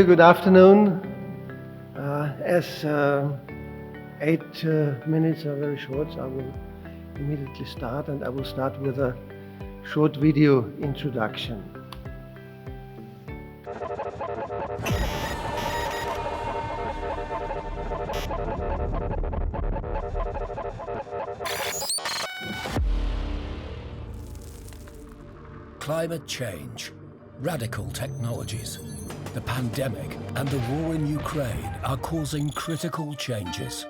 Good afternoon. As 8 minutes are very short, so I will immediately start, and I will start with a short video introduction. Climate change, radical technologies, the pandemic and the war in Ukraine are causing critical changes.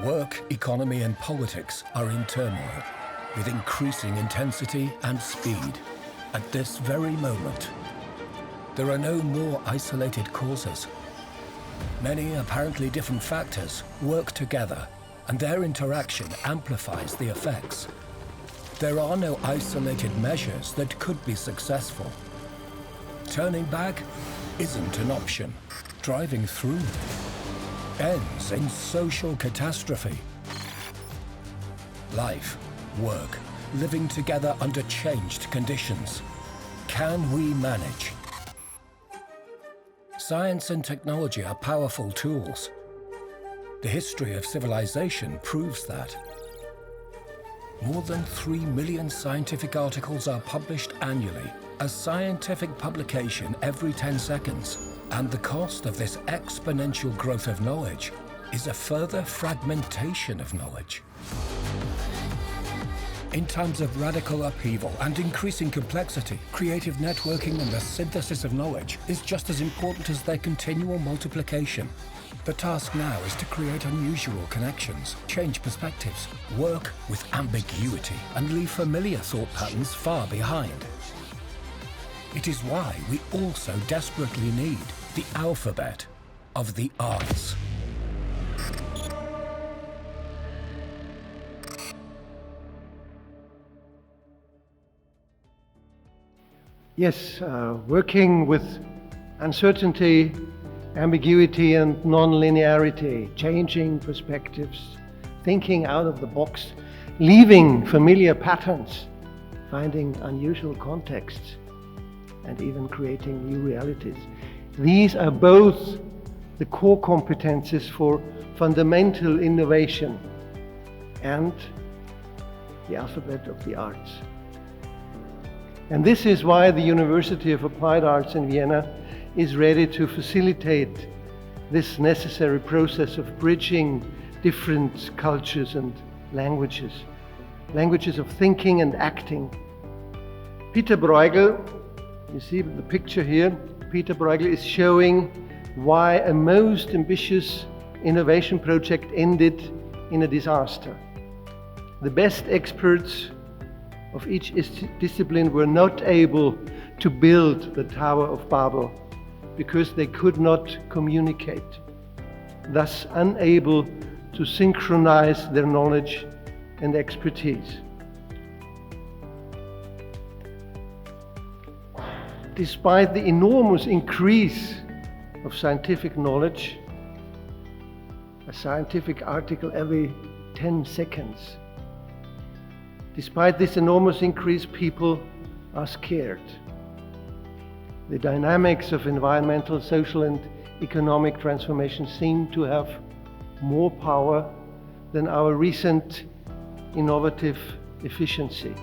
Work, economy and politics are in turmoil, with increasing intensity and speed. At this very moment, there are no more isolated causes. Many apparently different factors work together, and their interaction amplifies the effects. There are no isolated measures that could be successful. Turning back isn't an option. Driving through ends in social catastrophe. Life, work, living together under changed conditions. Can we manage? Science and technology are powerful tools. The history of civilization proves that. More than 3 million scientific articles are published annually, a scientific publication every 10 seconds. And the cost of this exponential growth of knowledge is a further fragmentation of knowledge. In times of radical upheaval and increasing complexity, creative networking and the synthesis of knowledge is just as important as their continual multiplication. The task now is to create unusual connections, change perspectives, work with ambiguity, and leave familiar thought patterns far behind. It is why we also desperately need the alphabet of the arts. Yes, working with uncertainty, ambiguity and non-linearity, changing perspectives, thinking out of the box, leaving familiar patterns, finding unusual contexts, and even creating new realities. These are both the core competences for fundamental innovation and the alphabet of the arts. And this is why the University of Applied Arts in Vienna is ready to facilitate this necessary process of bridging different cultures and languages of thinking and acting. Peter Bruegel, you see the picture here, Peter Bruegel is showing why a most ambitious innovation project ended in a disaster. The best experts of each discipline were not able to build the Tower of Babel because they could not communicate, thus unable to synchronize their knowledge and expertise. Despite the enormous increase of scientific knowledge, a scientific article every 10 seconds, despite this enormous increase, people are scared. The dynamics of environmental, social and economic transformation seem to have more power than our recent innovative efficiency.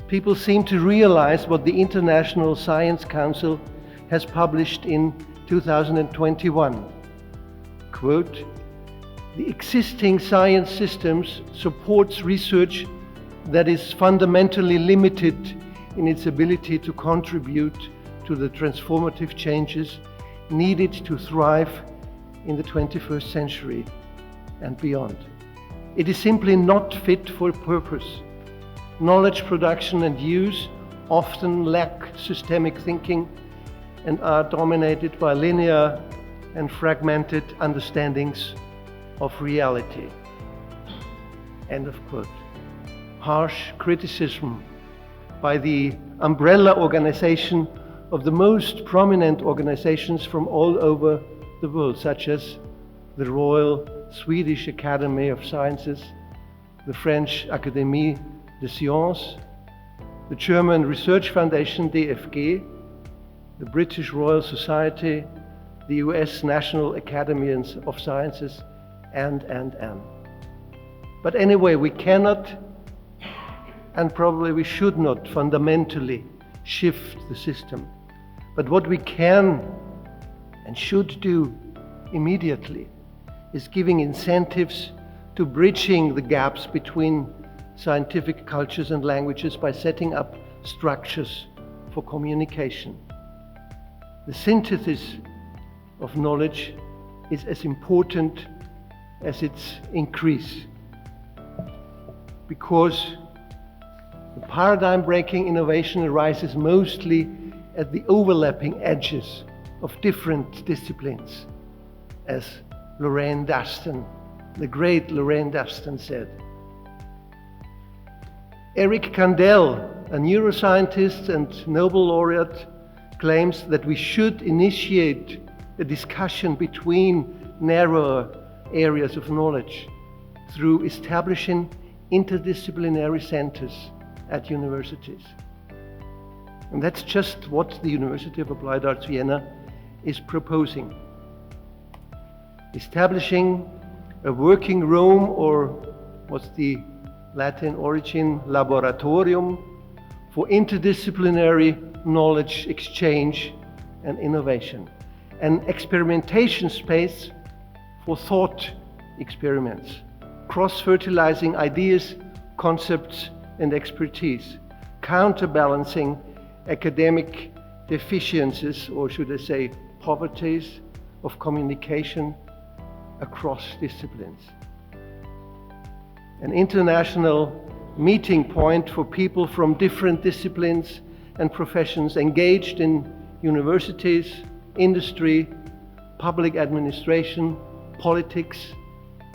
People seem to realize what the International Science Council has published in 2021. Quote, "The existing science systems supports research that is fundamentally limited in its ability to contribute to the transformative changes needed to thrive in the 21st century and beyond. It is simply not fit for purpose. Knowledge production and use often lack systemic thinking and are dominated by linear and fragmented understandings of reality." End of quote. Harsh criticism by the umbrella organization of the most prominent organizations from all over the world, such as the Royal Swedish Academy of Sciences, the French Académie des Sciences, the German Research Foundation DFG, the British Royal Society, the US National Academy of Sciences, and. But anyway, we cannot, and probably we should not, fundamentally shift the system. But what we can and should do immediately is giving incentives to bridging the gaps between scientific cultures and languages by setting up structures for communication. The synthesis of knowledge is as important as its increase, because the paradigm-breaking innovation arises mostly at the overlapping edges of different disciplines, as the great Lorraine Daston said. Eric Kandel, a neuroscientist and Nobel laureate, claims that we should initiate a discussion between narrower areas of knowledge through establishing interdisciplinary centers at universities. And that's just what the University of Applied Arts Vienna is proposing. Establishing a working room, or what's the Latin origin, laboratorium, for interdisciplinary knowledge exchange and innovation. An experimentation space for thought experiments, cross-fertilizing ideas, concepts, and expertise, counterbalancing academic deficiencies, or should I say poverties, of communication across disciplines. An international meeting point for people from different disciplines and professions engaged in universities, industry, public administration, politics,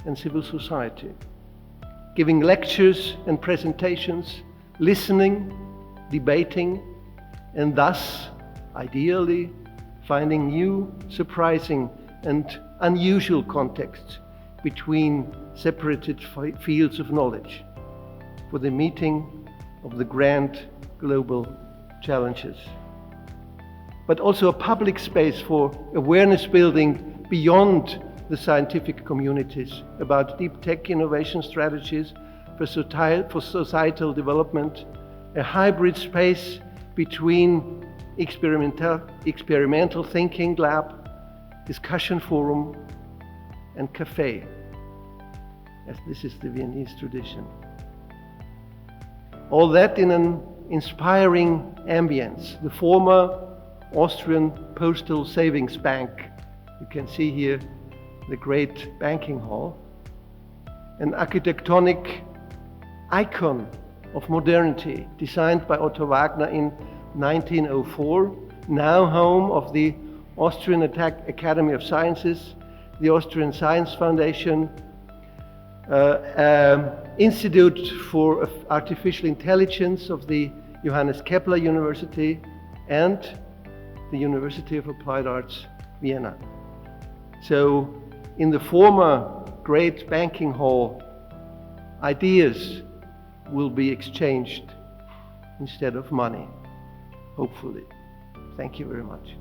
and civil society. Giving lectures and presentations, listening, debating, and thus, ideally, finding new, surprising, and unusual contexts between separated fields of knowledge for the meeting of the grand global challenges. But also a public space for awareness building beyond the scientific communities about deep tech innovation strategies for societal development, a hybrid space between experimental thinking lab, discussion forum, and cafe, as this is the Viennese tradition. All that in an inspiring ambience. The former Austrian Postal Savings Bank, you can see here the great banking hall, an architectonic icon of modernity designed by Otto Wagner in 1904, now home of the Austrian Academy of Sciences, the Austrian Science Foundation, Institute for Artificial Intelligence of the Johannes Kepler University, and the University of Applied Arts Vienna. So in the former great banking hall, ideas will be exchanged instead of money, hopefully. Thank you very much.